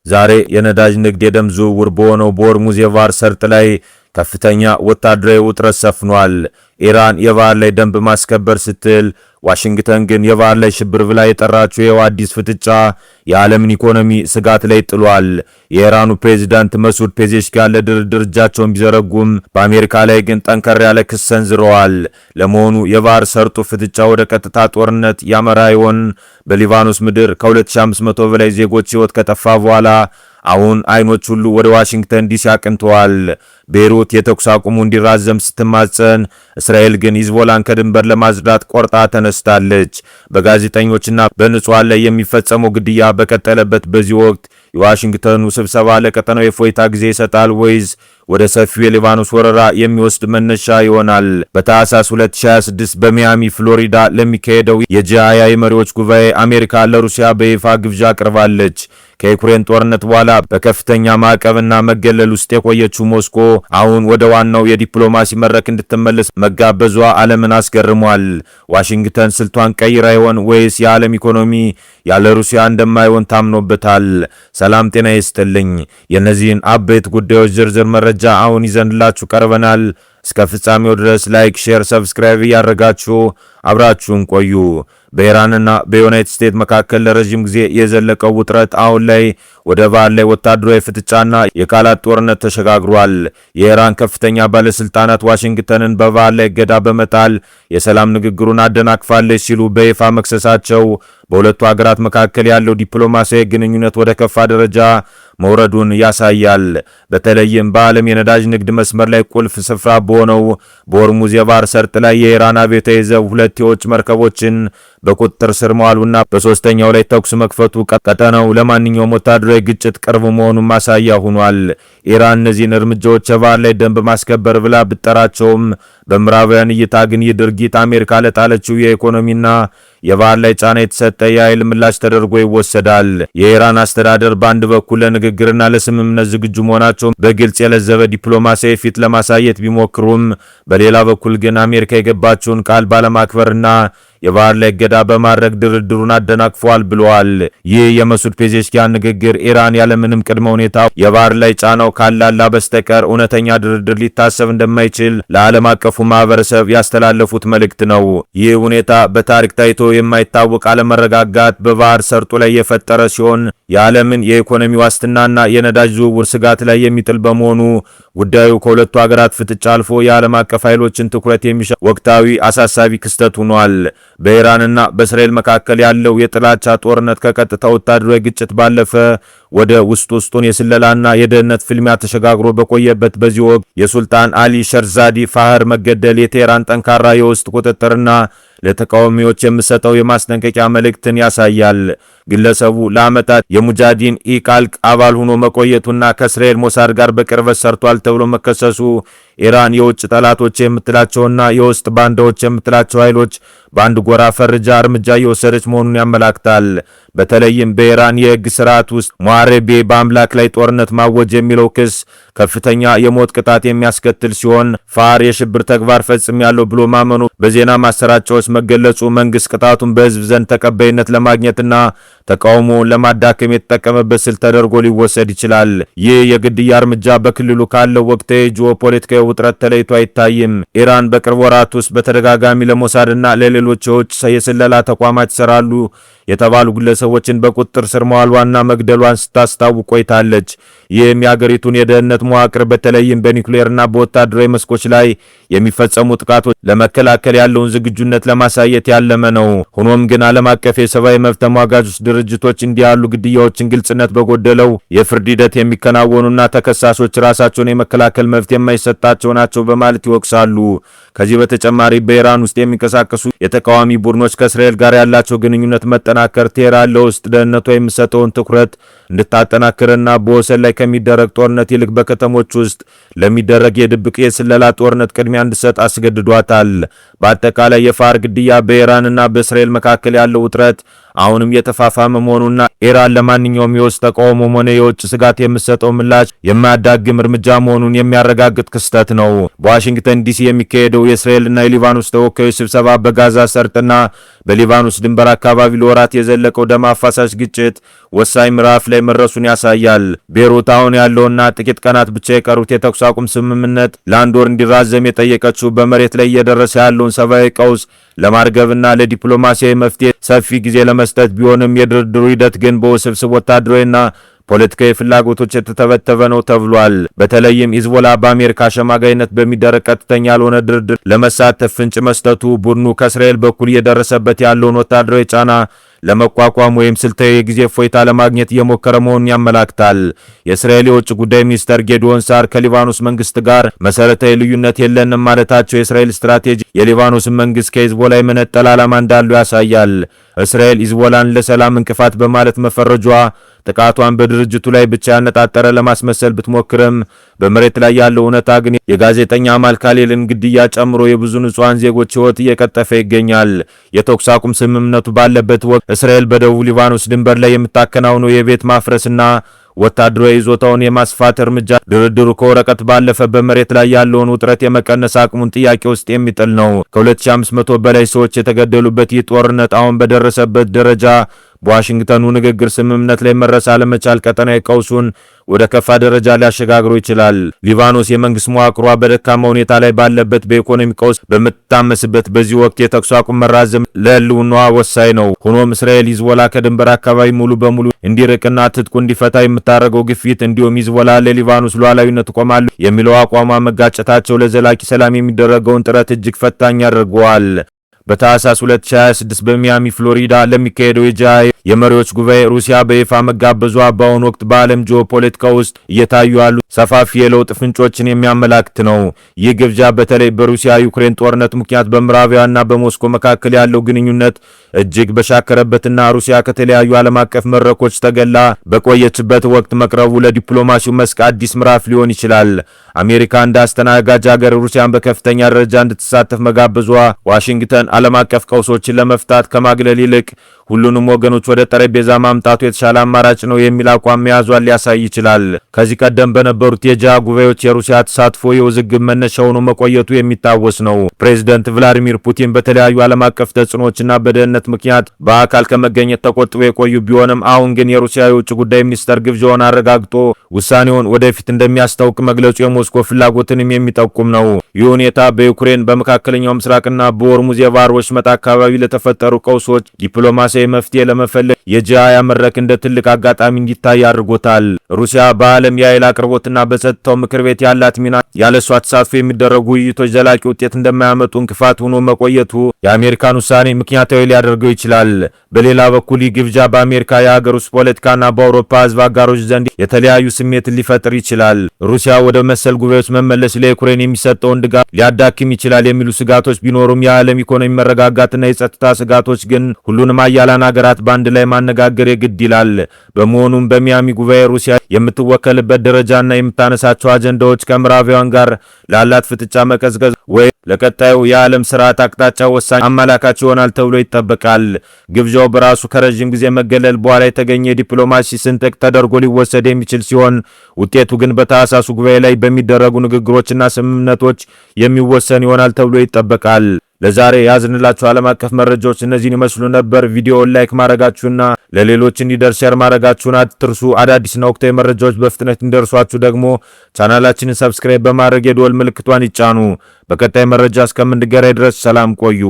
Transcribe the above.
ዛሬ የነዳጅ ንግድ የደም ዝውውር በሆነው በሆርሙዝ የባህር ሰርጥ ላይ ከፍተኛ ወታደራዊ ውጥረት ሰፍኗል። ኢራን የባህር ላይ ደንብ ማስከበር ስትል፣ ዋሽንግተን ግን የባህር ላይ ሽብር ብላ የጠራችው ይኸው አዲስ ፍጥጫ የዓለምን ኢኮኖሚ ስጋት ላይ ጥሏል። የኢራኑ ፕሬዚዳንት መሱድ ፔዜሽኪያን ለድርድር እጃቸውን ቢዘረጉም በአሜሪካ ላይ ግን ጠንከር ያለ ክስ ሰንዝረዋል። ለመሆኑ የባህር ሰርጡ ፍጥጫ ወደ ቀጥታ ጦርነት ያመራ ይሆን? በሊባኖስ ምድር ከ2500 በላይ ዜጎች ሕይወት ከጠፋ በኋላ አሁን አይኖች ሁሉ ወደ ዋሽንግተን ዲሲ አቅንተዋል። ቤይሩት የተኩስ አቁሙ እንዲራዘም ስትማጸን፣ እስራኤል ግን ሂዝቦላን ከድንበር ለማጽዳት ቆርጣ ተነስታለች። በጋዜጠኞችና በንጹሃን ላይ የሚፈጸመው ግድያ በቀጠለበት በዚህ ወቅት የዋሽንግተኑ ስብሰባ ለቀጠናው የፎይታ ጊዜ ይሰጣል ወይስ ወደ ሰፊው የሊባኖስ ወረራ የሚወስድ መነሻ ይሆናል? በታህሳስ 2026 በሚያሚ ፍሎሪዳ ለሚካሄደው የጂ20 የመሪዎች ጉባኤ አሜሪካ ለሩሲያ በይፋ ግብዣ አቅርባለች። ከዩክሬን ጦርነት በኋላ በከፍተኛ ማዕቀብና መገለል ውስጥ የቆየችው ሞስኮ አሁን ወደ ዋናው የዲፕሎማሲ መድረክ እንድትመለስ መጋበዟ ዓለምን አስገርሟል። ዋሽንግተን ስልቷን ቀይራ ይሆን ወይስ የዓለም ኢኮኖሚ ያለ ሩሲያ እንደማይሆን ታምኖበታል? ሰላም ጤና ይስጥልኝ። የእነዚህን አበይት ጉዳዮች ዝርዝር መረጃ አሁን ይዘንላችሁ ቀርበናል። እስከ ፍጻሜው ድረስ ላይክ፣ ሼር፣ ሰብስክራይብ እያደረጋችሁ አብራችሁን ቆዩ። በኢራንና በዩናይትድ ስቴትስ መካከል ለረጅም ጊዜ የዘለቀው ውጥረት አሁን ላይ ወደ ባህር ላይ ወታደራዊ ፍጥጫና የቃላት ጦርነት ተሸጋግሯል። የኢራን ከፍተኛ ባለስልጣናት ዋሽንግተንን በባህር ላይ እገዳ በመጣል የሰላም ንግግሩን አደናቅፋለች ሲሉ በይፋ መክሰሳቸው በሁለቱ ሀገራት መካከል ያለው ዲፕሎማሲያዊ ግንኙነት ወደ ከፋ ደረጃ መውረዱን ያሳያል። በተለይም በዓለም የነዳጅ ንግድ መስመር ላይ ቁልፍ ስፍራ በሆነው በሆርሙዝ የባህር ሰርጥ ላይ የኢራን አብዮታዊ ዘብ ሁለት የውጭ መርከቦችን በቁጥጥር ስር መዋሉና በሶስተኛው ላይ ተኩስ መክፈቱ ቀጠናው ለማንኛውም ወታደራዊ ግጭት ቅርብ መሆኑን ማሳያ ሆኗል። ኢራን እነዚህን እርምጃዎች የባህር ላይ ደንብ ማስከበር ብላ ብትጠራቸውም በምዕራባውያን እይታ ግን ይህ ድርጊት አሜሪካ ለጣለችው የኢኮኖሚና የባህር ላይ ጫና የተሰጠ የኃይል ምላሽ ተደርጎ ይወሰዳል። የኢራን አስተዳደር በአንድ በኩል ለንግግርና ለስምምነት ዝግጁ መሆናቸውን በግልጽ የለዘበ ዲፕሎማሲያዊ ፊት ለማሳየት ቢሞክሩም፣ በሌላ በኩል ግን አሜሪካ የገባቸውን ቃል ባለማክበርና የባህር ላይ እገዳ በማድረግ ድርድሩን አደናቅፏል ብለዋል። ይህ የመሱድ ፔዜሽኪያን ንግግር ኢራን ያለምንም ቅድመ ሁኔታ የባህር ላይ ጫናው ካላላ በስተቀር እውነተኛ ድርድር ሊታሰብ እንደማይችል ለዓለም አቀፉ ማህበረሰብ ያስተላለፉት መልእክት ነው። ይህ ሁኔታ በታሪክ ታይቶ የማይታወቅ አለመረጋጋት በባህር ሰርጡ ላይ የፈጠረ ሲሆን የዓለምን የኢኮኖሚ ዋስትናና የነዳጅ ዝውውር ስጋት ላይ የሚጥል በመሆኑ ጉዳዩ ከሁለቱ ሀገራት ፍጥጫ አልፎ የዓለም አቀፍ ኃይሎችን ትኩረት የሚሻ ወቅታዊ አሳሳቢ ክስተት ሆኗል። በኢራንና በእስራኤል መካከል ያለው የጥላቻ ጦርነት ከቀጥታ ወታደራዊ ግጭት ባለፈ ወደ ውስጡን የስለላና የደህንነት ፍልሚያ ተሸጋግሮ በቆየበት በዚህ ወቅት የሱልጣን አሊ ሸርዛዲ ፋህር መገደል የቴህራን ጠንካራ የውስጥ ቁጥጥርና ለተቃዋሚዎች የሚሰጠው የማስጠንቀቂያ መልእክትን ያሳያል። ግለሰቡ ለዓመታት የሙጃሂዲን ኢቃልቅ አባል ሆኖ መቆየቱና ከእስራኤል ሞሳድ ጋር በቅርበት ሰርቷል ተብሎ መከሰሱ ኢራን የውጭ ጠላቶች የምትላቸውና የውስጥ ባንዳዎች የምትላቸው ኃይሎች በአንድ ጎራ ፈርጃ እርምጃ እየወሰደች መሆኑን ያመላክታል። በተለይም በኢራን የህግ ስርዓት ውስጥ ሙሐረቤ በአምላክ ላይ ጦርነት ማወጅ የሚለው ክስ ከፍተኛ የሞት ቅጣት የሚያስከትል ሲሆን ፋር የሽብር ተግባር ፈጽሜያለሁ ብሎ ማመኑ በዜና ማሰራጫዎች መገለጹ መንግስት ቅጣቱን በህዝብ ዘንድ ተቀባይነት ለማግኘትና ተቃውሞውን ለማዳከም የተጠቀመበት ስልት ተደርጎ ሊወሰድ ይችላል። ይህ የግድያ እርምጃ በክልሉ ካለው ወቅታዊ ጂኦፖለቲካዊ ውጥረት ተለይቶ አይታይም። ኢራን በቅርብ ወራት ውስጥ በተደጋጋሚ ለሞሳድና ለሌሎች የውጭ የስለላ ተቋማት ይሰራሉ የተባሉ ግለሰቦችን በቁጥጥር ስር መዋሏና መግደሏን ስታስታውቅ ቆይታለች። ይህም የሀገሪቱን የደህንነት መዋቅር በተለይም በኒውክሌርና በወታደራዊ መስኮች ላይ የሚፈጸሙ ጥቃቶች ለመከላከል ያለውን ዝግጁነት ለማሳየት ያለመ ነው። ሆኖም ግን ዓለም አቀፍ የሰብአዊ መብት ተሟጋቾች ድርጅቶች እንዲህ ያሉ ግድያዎችን ግልጽነት በጎደለው የፍርድ ሂደት የሚከናወኑና ተከሳሾች ራሳቸውን የመከላከል መብት የማይሰጣቸው ናቸው በማለት ይወቅሳሉ። ከዚህ በተጨማሪ በኢራን ውስጥ የሚንቀሳቀሱ የተቃዋሚ ቡድኖች ከእስራኤል ጋር ያላቸው ግንኙነት መጠናከር ቴህራን ለውስጥ ደህንነቷ የሚሰጠውን ትኩረት እንድታጠናክርና በወሰን ላይ ከሚደረግ ጦርነት ይልቅ በከተሞች ውስጥ ለሚደረግ የድብቅ የስለላ ጦርነት ቅድሚያ እንድትሰጥ አስገድዷታል። በአጠቃላይ የፋር ግድያ በኢራንና በእስራኤል መካከል ያለው ውጥረት አሁንም የተፋፋመ መሆኑና ኢራን ለማንኛውም የውስጥ ተቃውሞም ሆነ የውጭ ስጋት የምትሰጠው ምላሽ የማያዳግም እርምጃ መሆኑን የሚያረጋግጥ ክስተት ነው። በዋሽንግተን ዲሲ የሚካሄደው የእስራኤልና የሊባኖስ ተወካዮች ስብሰባ በጋዛ ሰርጥና በሊባኖስ ድንበር አካባቢ ለወራት የዘለቀው ደም አፋሳሽ ግጭት ወሳኝ ምዕራፍ ላይ መድረሱን ያሳያል። ቤይሩት አሁን ያለውና ጥቂት ቀናት ብቻ የቀሩት የተኩስ አቁም ስምምነት ለአንድ ወር እንዲራዘም የጠየቀችው በመሬት ላይ እየደረሰ ያለውን ሰብአዊ ቀውስ ለማርገብና ለዲፕሎማሲያዊ መፍትሄ ሰፊ ጊዜ ለመስጠት ቢሆንም የድርድሩ ሂደት ግን በውስብስብ ወታደራዊና ፖለቲካዊ ፍላጎቶች የተተበተበ ነው ተብሏል። በተለይም ሂዝቦላ በአሜሪካ አሸማጋይነት በሚደረግ ቀጥተኛ ያልሆነ ድርድር ለመሳተፍ ፍንጭ መስጠቱ ቡድኑ ከእስራኤል በኩል እየደረሰበት ያለውን ወታደራዊ ጫና ለመቋቋም ወይም ስልታዊ የጊዜ እፎይታ ለማግኘት እየሞከረ መሆኑን ያመላክታል። የእስራኤል የውጭ ጉዳይ ሚኒስተር ጌዲዮን ሳር ከሊባኖስ መንግስት ጋር መሰረታዊ ልዩነት የለንም ማለታቸው የእስራኤል ስትራቴጂ የሊባኖስን መንግስት ከሂዝቦላ የመነጠል ዓላማ እንዳለው ያሳያል። እስራኤል ሂዝቦላን ለሰላም እንቅፋት በማለት መፈረጇ ጥቃቷን በድርጅቱ ላይ ብቻ ያነጣጠረ ለማስመሰል ብትሞክርም በመሬት ላይ ያለው እውነታ ግን የጋዜጠኛ አማል ካሊልን ግድያ ጨምሮ የብዙ ንጹሃን ዜጎች ሕይወት እየቀጠፈ ይገኛል። የተኩስ አቁም ስምምነቱ ባለበት ወቅት እስራኤል በደቡብ ሊባኖስ ድንበር ላይ የምታከናውነው የቤት ማፍረስና ወታደራዊ ይዞታውን የማስፋት እርምጃ ድርድሩ ከወረቀት ባለፈ በመሬት ላይ ያለውን ውጥረት የመቀነስ አቅሙን ጥያቄ ውስጥ የሚጥል ነው። ከ2500 በላይ ሰዎች የተገደሉበት ይህ ጦርነት አሁን በደረሰበት ደረጃ በዋሽንግተኑ ንግግር ስምምነት ላይ መድረስ አለመቻል ቀጠናዊ ቀውሱን ወደ ከፋ ደረጃ ሊያሸጋግሩ ይችላል። ሊባኖስ የመንግስት መዋቅሯ በደካማ ሁኔታ ላይ ባለበት በኢኮኖሚ ቀውስ በምትታመስበት በዚህ ወቅት የተኩስ አቁም መራዘም ለህልውናዋ ወሳኝ ነው። ሆኖም እስራኤል ሂዝቦላ ከድንበር አካባቢ ሙሉ በሙሉ እንዲርቅና ትጥቁ እንዲፈታ የምታደርገው ግፊት እንዲሁም ሂዝቦላ ለሊባኖስ ሉዓላዊነት ቆማሉ የሚለው አቋሟ መጋጨታቸው ለዘላቂ ሰላም የሚደረገውን ጥረት እጅግ ፈታኝ ያደርገዋል። በታህሳስ 2026 በሚያሚ ፍሎሪዳ ለሚካሄደው የጂአይ የመሪዎች ጉባኤ ሩሲያ በይፋ መጋበዟ በአሁኑ ወቅት በዓለም ጂኦፖለቲካ ውስጥ እየታዩ ያሉ ሰፋፊ የለውጥ ፍንጮችን የሚያመላክት ነው። ይህ ግብዣ በተለይ በሩሲያ ዩክሬን ጦርነት ምክንያት በምዕራባውያንና በሞስኮ መካከል ያለው ግንኙነት እጅግ በሻከረበትና ሩሲያ ከተለያዩ ዓለም አቀፍ መድረኮች ተገላ በቆየችበት ወቅት መቅረቡ ለዲፕሎማሲው መስክ አዲስ ምዕራፍ ሊሆን ይችላል። አሜሪካ እንደ አስተናጋጅ ሀገር ሩሲያን በከፍተኛ ደረጃ እንድትሳተፍ መጋበዟ ዋሽንግተን ዓለም አቀፍ ቀውሶችን ለመፍታት ከማግለል ይልቅ ሁሉንም ወገኖች ወደ ጠረጴዛ ማምጣቱ የተሻለ አማራጭ ነው የሚል አቋም መያዟን ሊያሳይ ይችላል። ከዚህ ቀደም በነበሩት የጂአይ ጉባኤዎች የሩሲያ ተሳትፎ የውዝግብ መነሻ ሆኖ መቆየቱ የሚታወስ ነው። ፕሬዝዳንት ቭላዲሚር ፑቲን በተለያዩ ዓለም አቀፍ ተጽዕኖዎችና በደህንነት ምክንያት በአካል ከመገኘት ተቆጥበው የቆዩ ቢሆንም አሁን ግን የሩሲያ የውጭ ጉዳይ ሚኒስተር ግብዣውን አረጋግጦ ውሳኔውን ወደፊት እንደሚያስታውቅ መግለጹ የሞስኮ ፍላጎትንም የሚጠቁም ነው። ይህ ሁኔታ በዩክሬን በመካከለኛው ምስራቅና በሆርሙዝ የባህር ወሽመጥ አካባቢ ለተፈጠሩ ቀውሶች ዲፕሎማሲያዊ መፍትሄ ለመፈለግ የጂአይ መድረክ እንደ ትልቅ አጋጣሚ እንዲታይ አድርጎታል። ሩሲያ በዓለም የኃይል አቅርቦትና በጸጥታው ምክር ቤት ያላት ሚና ያለሷ ተሳትፎ የሚደረጉ ውይይቶች ዘላቂ ውጤት እንደማያመጡ እንቅፋት ሆኖ መቆየቱ የአሜሪካን ውሳኔ ምክንያታዊ ሊያደርገው ይችላል። በሌላ በኩል ይህ ግብዣ በአሜሪካ የሀገር ውስጥ ፖለቲካና በአውሮፓ ሕዝብ አጋሮች ዘንድ የተለያዩ ስሜትን ሊፈጥር ይችላል። ሩሲያ ወደ መሰል ጉባኤዎች መመለስ ለዩክሬን የሚሰጠውን ድጋፍ ሊያዳክም ይችላል የሚሉ ስጋቶች ቢኖሩም የዓለም ኢኮኖሚ መረጋጋትና የጸጥታ ስጋቶች ግን ሁሉንም አያላን ሀገራት በአንድ ላይ ማነጋገር የግድ ይላል። በመሆኑም በሚያሚ ጉባኤ ሩሲያ የምትወከልበት ደረጃና የምታነሳቸው አጀንዳዎች ከምዕራባውያን ጋር ላላት ፍጥጫ መቀዝቀዝ ወይ ለቀጣዩ የዓለም ስርዓት አቅጣጫ ወሳኝ አመላካች ይሆናል ተብሎ ይጠበቃል። ግብዣው በራሱ ከረጅም ጊዜ መገለል በኋላ የተገኘ የዲፕሎማሲ ስንጥቅ ተደርጎ ሊወሰድ የሚችል ሲሆን ውጤቱ ግን በታህሳሱ ጉባኤ ላይ በሚደረጉ ንግግሮችና ስምምነቶች የሚወሰን ይሆናል ተብሎ ይጠበቃል። ለዛሬ ያዝንላችሁ ዓለም አቀፍ መረጃዎች እነዚህን ይመስሉ ነበር። ቪዲዮውን ላይክ ማድረጋችሁና ለሌሎች እንዲደርስ ሼር ማድረጋችሁን አትርሱ። አዳዲስና ወቅታዊ መረጃዎች በፍጥነት እንዲደርሷችሁ ደግሞ ቻናላችንን ሰብስክራይብ በማድረግ የደወል ምልክቷን ይጫኑ። በቀጣይ መረጃ እስከምንገናኝ ድረስ ሰላም ቆዩ።